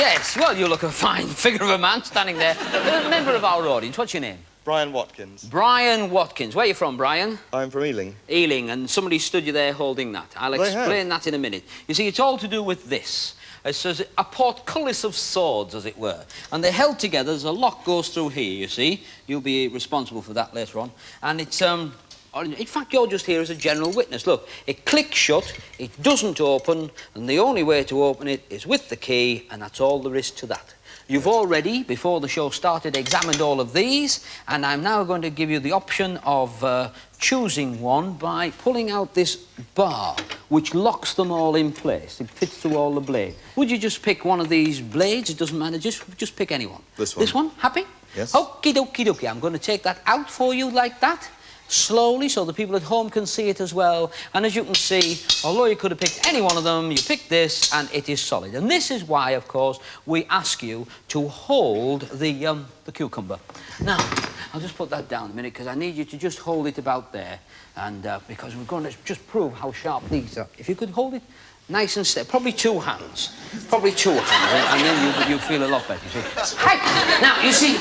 Yes, well, you look a fine figure of a man standing there. A member of our audience, what's your name? Brian Watkins. Brian Watkins. Where are you from, Brian? I'm from Ealing. Ealing, and somebody stood you there holding that. I'll explain that in a minute. You see, it's all to do with this. It says a portcullis of swords, as it were. And they're held together. There's a lock goes through here, you see. You'll be responsible for that later on. And it's, in fact, you're just here as a general witness. Look, it clicks shut, it doesn't open, and the only way to open it is with the key, and that's all there is to that. You've already, before the show started, examined all of these, and I'm now going to give you the option of choosing one by pulling out this bar, which locks them all in place. It fits through all the blades. Would you just pick one of these blades? It doesn't matter. Just pick any one. This one. This one? Happy? Yes. Okie dokie dokie. I'm going to take that out for you like that, slowly, so the people at home can see it as well. And as you can see, although you could have picked any one of them, you picked this, and it is solid. And this is why, of course, we ask you to hold the cucumber. Now, I'll just put that down a minute, because I need you to just hold it about there, and because we're going to just prove how sharp these are. If you could hold it nice and steady, probably two hands, and then you feel a lot better. You see. Hey! Now, you see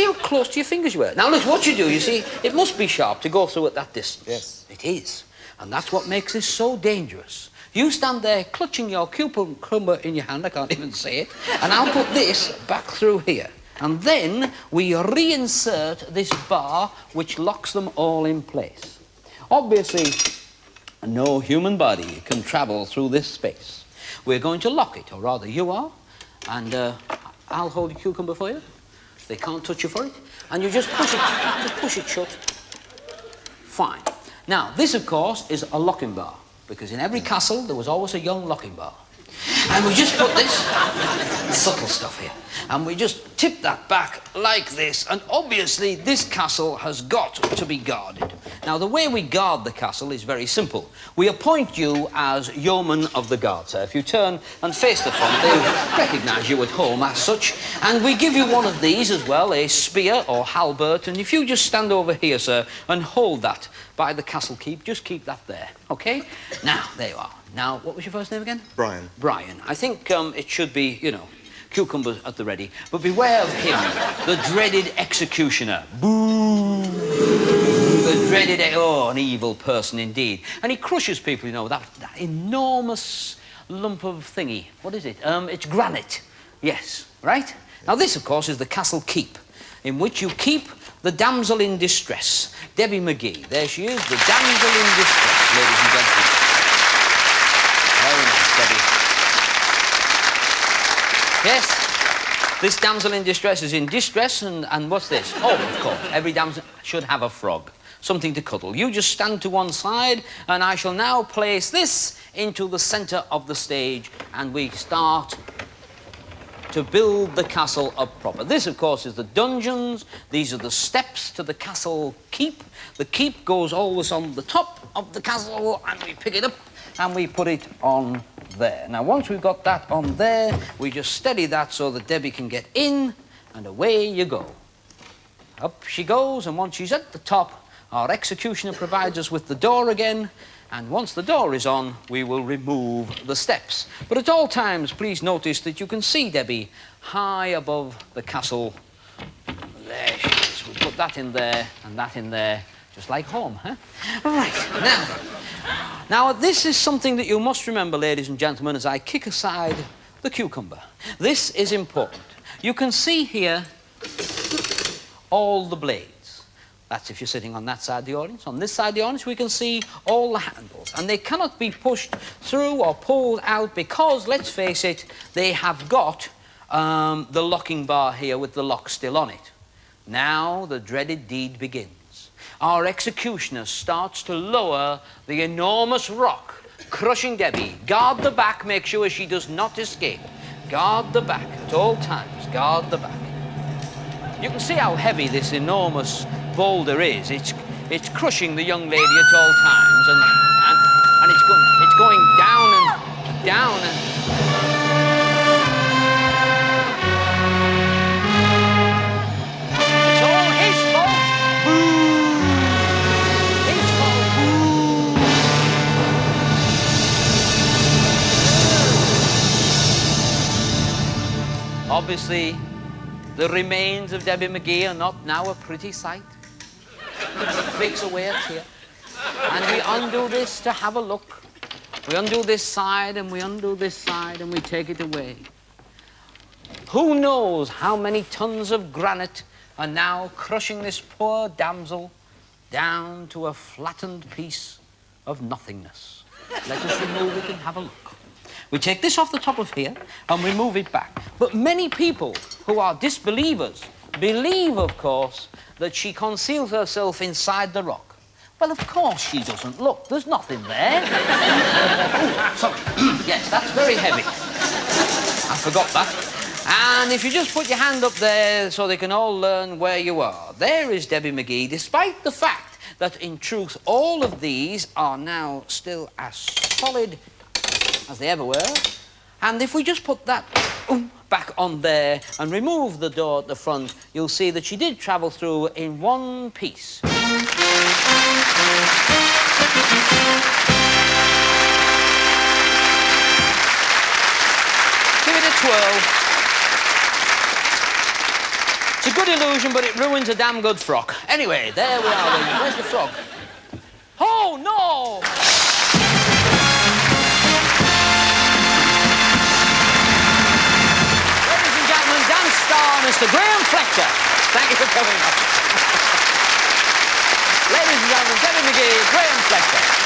how close to your fingers you were. Now, look, what you do, you see, it must be sharp to go through at that distance. Yes. It is. And that's what makes this so dangerous. You stand there clutching your cucumber in your hand, I can't even say it, and I'll put this back through here. And then we reinsert this bar, which locks them all in place. Obviously, no human body can travel through this space. We're going to lock it, or rather you are, and I'll hold your cucumber for you. They can't touch you for it. And you just push it shut. Fine. Now, this, of course, is a locking bar, because in every castle there was always a young locking bar. And we just put this subtle stuff here, and we just tip that back like this, and obviously this castle has got to be guarded. Now, the way we guard the castle is very simple. We appoint you as yeoman of the guard, sir. If you turn and face the front, they'll recognise you at home as such, and we give you one of these as well, a spear or halberd, and if you just stand over here, sir, and hold that by the castle keep, just keep that there, OK? Now, there you are. Now, what was your first name again? Brian. Brian. I think it should be, you know, cucumbers at the ready. But beware of him, the dreaded executioner. Boo! The dreaded, oh, an evil person indeed. And he crushes people, you know, that enormous lump of thingy. What is it? It's granite. Yes, right? Now, this, of course, is the castle keep, in which you keep the damsel in distress, Debbie McGee. There she is, the damsel in distress, ladies and gentlemen. Very nice, Debbie. Yes, this damsel in distress is in distress, and what's this? Oh, of course, every damsel should have a frog, something to cuddle. You just stand to one side, and I shall now place this into the centre of the stage, and we start to build the castle up proper. This, of course, is the dungeons. These are the steps to the castle keep. The keep goes always on the top of the castle, and we pick it up and we put it on there. Now, once we've got that on there, we just steady that so that Debbie can get in, and away you go. Up she goes, and once she's at the top, our executioner provides us with the door again, and once the door is on, we will remove the steps. But at all times, please notice that you can see Debbie high above the castle. There she is. We'll put that in there and that in there, just like home, huh? Right, now, this is something that you must remember, ladies and gentlemen, as I kick aside the cucumber. This is important. You can see here all the blades. That's if you're sitting on that side of the audience. On this side of the audience, we can see all the handles. And they cannot be pushed through or pulled out because, let's face it, they have got the locking bar here with the lock still on it. Now the dreaded deed begins. Our executioner starts to lower the enormous rock, crushing Debbie. Guard the back, make sure she does not escape. Guard the back at all times, guard the back. You can see how heavy this enormous boulder is. It's crushing the young lady at all times, and it's going down and down and... It's all his fault. Boo! His fault. Boo! obviously, the remains of Debbie McGee are not now a pretty sight. Flicks away a tear. And we undo this to have a look. We undo this side and we undo this side and we take it away. Who knows how many tons of granite are now crushing this poor damsel down to a flattened piece of nothingness. Let us remove it and have a look. We take this off the top of here and we move it back. But many people who are disbelievers believe, of course, that she conceals herself inside the rock. Well, of course she doesn't. Look, there's nothing there. Sorry. Yes, that's very heavy. I forgot that. And if you just put your hand up there so they can all learn where you are. There is Debbie McGee, despite the fact that, in truth, all of these are now still as solid as they ever were. And if we just put that back on there and remove the door at the front, you'll see that she did travel through in one piece. Give it a twirl. It's a good illusion, but it ruins a damn good frock. Anyway, there we are. Where's the frog? Oh, no! Ladies and gentlemen, dance star Mr. Graham Fletcher. Thank you for coming up. Ladies and gentlemen, Debbie McGee, Graham Fletcher.